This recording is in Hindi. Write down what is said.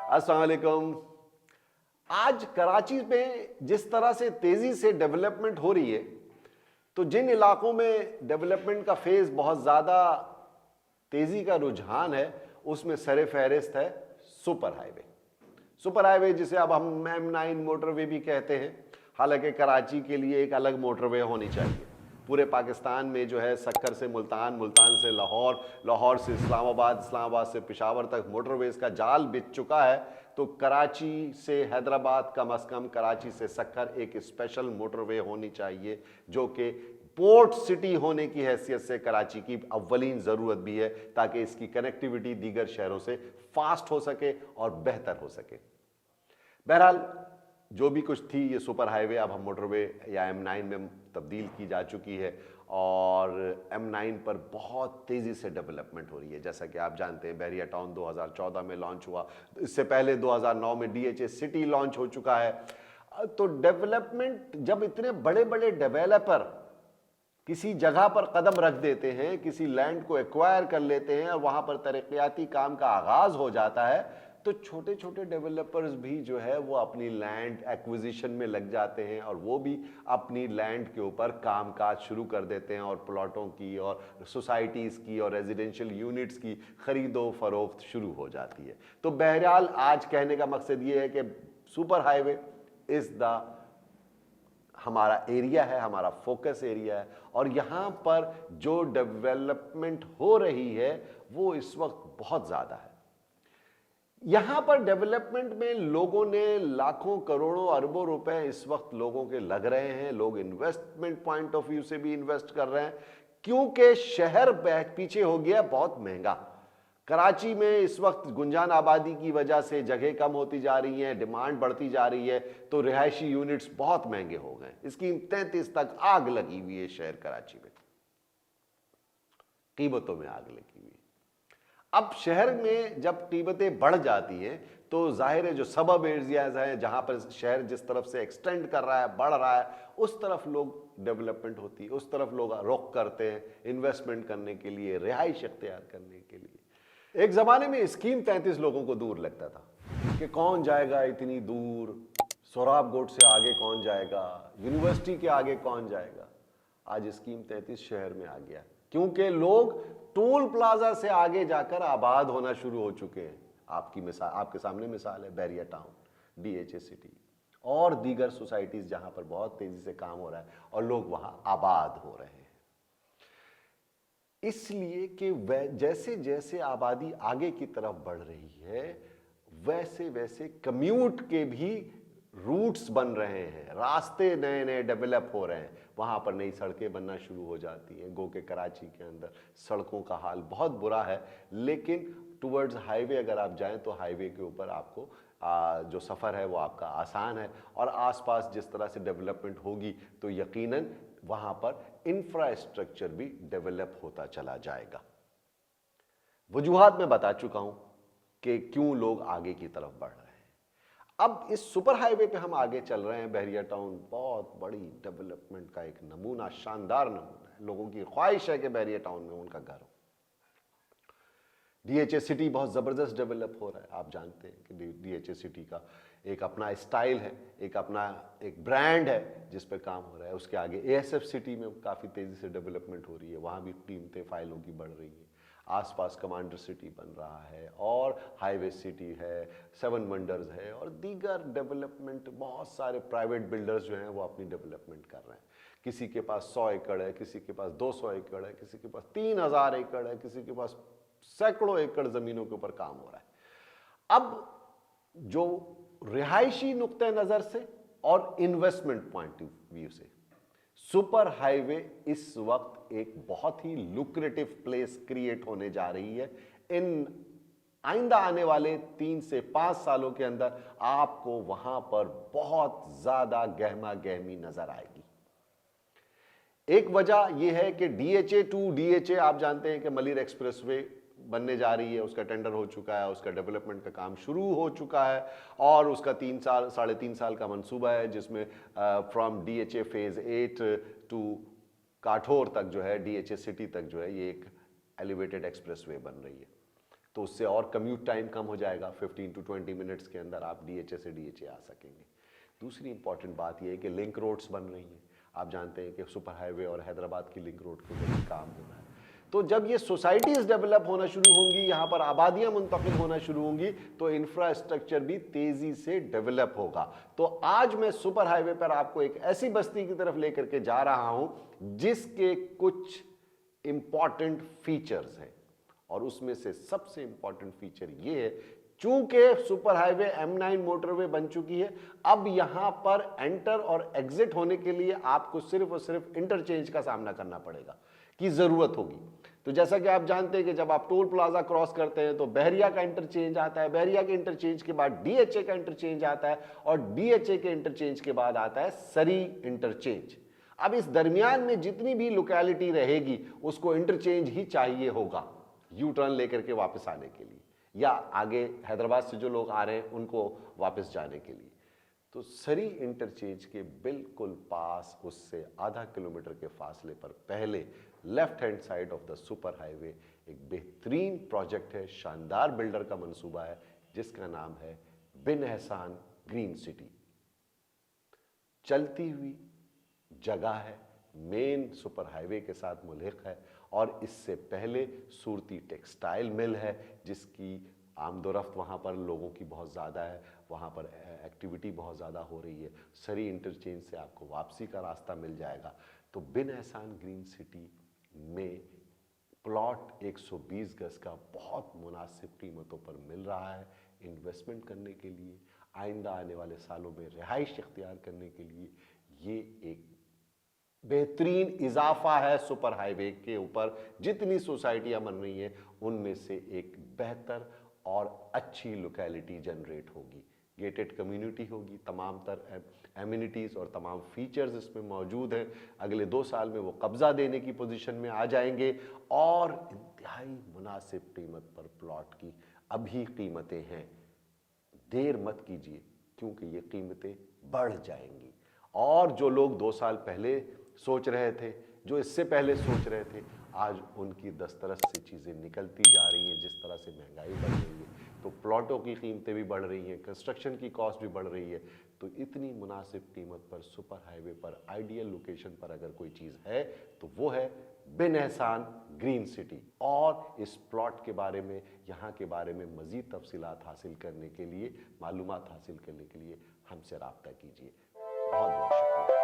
अस्सलाम वालेकुम। आज कराची में जिस तरह से तेजी से डेवलपमेंट हो रही है, तो जिन इलाकों में डेवलपमेंट का फेज बहुत ज्यादा तेजी का रुझान है, उसमें सरे फहरिस्त है सुपर हाईवे। सुपर हाईवे जिसे अब हम M9 मोटरवे भी कहते हैं। हालांकि कराची के लिए एक अलग मोटरवे होनी चाहिए। पूरे पाकिस्तान में जो है सक्कर से मुल्तान, मुल्तान से लाहौर, लाहौर से इस्लामाबाद, इस्लामाबाद से पेशावर तक मोटरवेज का जाल बिछ चुका है। तो कराची से हैदराबाद, कम अज़ कम कराची से सक्कर एक स्पेशल मोटरवे होनी चाहिए, जो कि पोर्ट सिटी होने की हैसियत से कराची की अव्वलीन ज़रूरत भी है, ताकि इसकी कनेक्टिविटी दीगर शहरों से फास्ट हो सके और बेहतर हो सके। बहरहाल जो भी कुछ थी, ये सुपर हाईवे अब हम मोटरवे या M9 में तब्दील की जा चुकी है और M9 पर बहुत तेज़ी से डेवलपमेंट हो रही है। जैसा कि आप जानते हैं, बहरिया टाउन 2014 में लॉन्च हुआ, इससे पहले 2009 में DHA सिटी लॉन्च हो चुका है। तो डेवलपमेंट, जब इतने बड़े बड़े डेवलपर किसी जगह पर कदम रख देते हैं, किसी लैंड को एक्वायर कर लेते हैं और वहां पर तरक्याती काम का आगाज हो जाता है, तो छोटे छोटे डेवलपर्स भी जो है वो अपनी लैंड एक्विजिशन में लग जाते हैं और वो भी अपनी लैंड के ऊपर कामकाज शुरू कर देते हैं और प्लॉटों की और सोसाइटीज़ की और रेजिडेंशियल यूनिट्स की खरीदो फरोख्त शुरू हो जाती है। तो बहरहाल आज कहने का मकसद ये है कि सुपर हाईवे इज़ द हमारा एरिया है, हमारा फोकस एरिया है और यहाँ पर जो डेवलपमेंट हो रही है वो इस वक्त बहुत ज़्यादा है। यहाँ पर डेवलपमेंट में लोगों ने लाखों करोड़ों अरबों रुपए इस वक्त लोगों के लग रहे हैं। लोग इन्वेस्टमेंट पॉइंट ऑफ व्यू से भी इन्वेस्ट कर रहे हैं, क्योंकि शहर पीछे हो गया बहुत महंगा। कराची में इस वक्त गुंजान आबादी की वजह से जगह कम होती जा रही है, डिमांड बढ़ती जा रही है, तो रिहायशी यूनिट्स बहुत महंगे हो गए। इसकी 33 तक आग लगी हुई है शहर कराची में, कीमतों में आग लगी हुई है। अब शहर में जब कीमतें बढ़ जाती हैं तो जाहिर है जो सबब एरियाज हैं, जहां पर शहर जिस तरफ से एक्सटेंड कर रहा है, बढ़ रहा है, उस तरफ लोग डेवलपमेंट होती है, उस तरफ लोग रुख करते हैं इन्वेस्टमेंट करने के लिए, रिहाइश इख्तियार करने के लिए। एक जमाने में स्कीम 33 लोगों को दूर लगता था कि कौन जाएगा इतनी दूर, सोहराब गोट से आगे कौन जाएगा, यूनिवर्सिटी के आगे कौन जाएगा। आज स्कीम 33 शहर में आ गया, क्योंकि लोग टोल प्लाजा से आगे जाकर आबाद होना शुरू हो चुके हैं। आपकी मिसाल, आपके सामने मिसाल है बहरिया टाउन, DHA सिटी और दीगर सोसाइटीज जहां पर बहुत तेजी से काम हो रहा है और लोग वहां आबाद हो रहे हैं। इसलिए कि जैसे जैसे आबादी आगे की तरफ बढ़ रही है, वैसे वैसे कम्यूट के भी रूट्स बन रहे हैं, रास्ते नए नए डेवलप हो रहे हैं, वहां पर नई सड़कें बनना शुरू हो जाती हैं। गो के कराची के अंदर सड़कों का हाल बहुत बुरा है, लेकिन टुवर्ड्स हाईवे अगर आप जाएं तो हाईवे के ऊपर आपको जो सफ़र है वो आपका आसान है और आसपास जिस तरह से डेवलपमेंट होगी तो यकीनन वहां पर इंफ्रास्ट्रक्चर भी डेवलप होता चला जाएगा। वजूहात मैं बता चुका हूं कि क्यों लोग आगे की तरफ बढ़ रहे हैं। अब इस सुपर हाईवे पे हम आगे चल रहे हैं। बहरिया टाउन बहुत बड़ी डेवलपमेंट का एक नमूना, शानदार नमूना है। लोगों की ख्वाहिश है कि बहरिया टाउन में उनका घर हो। DHA सिटी बहुत ज़बरदस्त डेवलप हो रहा है। आप जानते हैं कि DHA सिटी का एक अपना स्टाइल है, एक अपना एक ब्रांड है जिस पे काम हो रहा है। उसके आगे ASF सिटी में काफ़ी तेज़ी से डेवलपमेंट हो रही है, वहाँ भी कीमतें फाइलों की बढ़ रही हैं। आसपास कमांडर सिटी बन रहा है और हाईवे सिटी है, 7 वंडर्स है और दीगर डेवलपमेंट, बहुत सारे प्राइवेट बिल्डर्स जो हैं वो अपनी डेवलपमेंट कर रहे हैं। किसी के पास 100 एकड़ है, किसी के पास 200 एकड़ है, किसी के पास 3000 एकड़ है, किसी के पास सैकड़ों एकड़ ज़मीनों के ऊपर काम हो रहा है। अब जो रिहायशी नुक्ते नज़र से और इन्वेस्टमेंट पॉइंट ऑफ व्यू से सुपर हाईवे इस वक्त एक बहुत ही लुक्रेटिव प्लेस क्रिएट होने जा रही है। इन आइंदा आने वाले 3 से 5 सालों के अंदर आपको वहां पर बहुत ज्यादा गहमा गहमी नजर आएगी। एक वजह यह है कि DHA to DHA, आप जानते हैं कि मलिर एक्सप्रेसवे बनने जा रही है, उसका टेंडर हो चुका है, उसका डेवलपमेंट का काम शुरू हो चुका है और उसका 3 साल 3.5 साल का मंसूबा है, जिसमें फ्रॉम DHA फेज 8 टू काठोर तक जो है, DHA सिटी तक जो है, ये एक एलिवेटेड एक्सप्रेसवे बन रही है। तो उससे और कम्यूट टाइम कम हो जाएगा, 15 to 20 मिनट्स के अंदर आप DHA से DHA आ सकेंगे। दूसरी इंपॉर्टेंट बात यह है कि लिंक रोड्स बन रही हैं। आप जानते हैं कि सुपर हाईवे और हैदराबाद की लिंक रोड के ऊपर काम हो रहा है। तो जब ये सोसाइटीज डेवलप होना शुरू होंगी, यहाँ पर आबादियां मुंतकिल होना शुरू होंगी, तो इंफ्रास्ट्रक्चर भी तेजी से डेवलप होगा। तो आज मैं सुपर हाईवे पर आपको एक ऐसी बस्ती की तरफ लेकर के जा रहा हूं जिसके कुछ इंपॉर्टेंट फीचर्स हैं, और उसमें से सबसे इंपॉर्टेंट फीचर ये है, चूंकि सुपर हाईवे M9 मोटरवे बन चुकी है, अब यहां पर एंटर और एग्जिट होने के लिए आपको सिर्फ और सिर्फ इंटरचेंज का सामना करना पड़ेगा, की जरूरत होगी। तो जैसा कि आप जानते हैं कि जब आप टोल प्लाजा क्रॉस करते हैं तो बहरिया का इंटरचेंज आता है, बहरिया के इंटरचेंज के बाद DHA का इंटरचेंज आता है, और DHA के इंटरचेंज के बाद आता है सरी इंटरचेंज। अब इस दरमियान में जितनी भी लोकेलिटी रहेगी उसको इंटरचेंज ही चाहिए होगा यू टर्न लेकर के वापस आने के लिए, या आगे हैदराबाद से जो लोग आ रहे हैं उनको वापस जाने के लिए। तो सरी इंटरचेंज के बिल्कुल पास, उससे आधा किलोमीटर के फासले पर पहले left hand side of the super highway एक बेहतरीन प्रोजेक्ट है, शानदार बिल्डर का मंसूबा है, जिसका नाम है बिन एहसान ग्रीन सिटी। चलती हुई जगह है, मेन सुपर हाईवे के साथ मुल्हिक है, और इससे पहले सूरती टेक्सटाइल मिल है जिसकी आमदोरफ्त वहाँ पर लोगों की बहुत ज़्यादा है, वहाँ पर एक्टिविटी बहुत ज़्यादा हो रही है। सरी इंटरचेंज से आपको वापसी का रास्ता मिल जाएगा। तो बिन एहसान ग्रीन सिटी में प्लॉट 120 गज का बहुत मुनासिब कीमतों पर मिल रहा है इन्वेस्टमेंट करने के लिए, आइंदा आने वाले सालों में रिहाइश इख्तियार करने के लिए। ये एक बेहतरीन इजाफा है सुपर हाईवे के ऊपर। जितनी सोसाइटियां बन रही हैं उनमें से एक बेहतर और अच्छी लोकेलिटी जनरेट होगी, गेटेड कम्युनिटी होगी, तमाम तर एमिनिटीज़ और तमाम फीचर्स इसमें मौजूद हैं। अगले 2 साल में वो कब्जा देने की पोजीशन में आ जाएंगे, और इंतहाई मुनासिब कीमत पर प्लॉट की अभी कीमतें हैं। देर मत कीजिए क्योंकि ये कीमतें बढ़ जाएंगी, और जो लोग 2 साल पहले सोच रहे थे, जो इससे पहले सोच रहे थे, आज उनकी दस्तरस से चीज़ें निकलती जा रही हैं। जिस तरह से महंगाई बढ़ रही है तो प्लॉटों की कीमतें भी बढ़ रही हैं, कंस्ट्रक्शन की कॉस्ट भी बढ़ रही है। तो इतनी मुनासिब कीमत पर सुपर हाईवे पर आइडियल लोकेशन पर अगर कोई चीज़ है तो वो है बिन एहसान ग्रीन सिटी। और इस प्लॉट के बारे में, यहाँ के बारे में मज़ीद तफसीलात हासिल करने के लिए, मालूमात हासिल करने के लिए हमसे रब्ता कीजिए। बहुत बहुत शुक्रिया।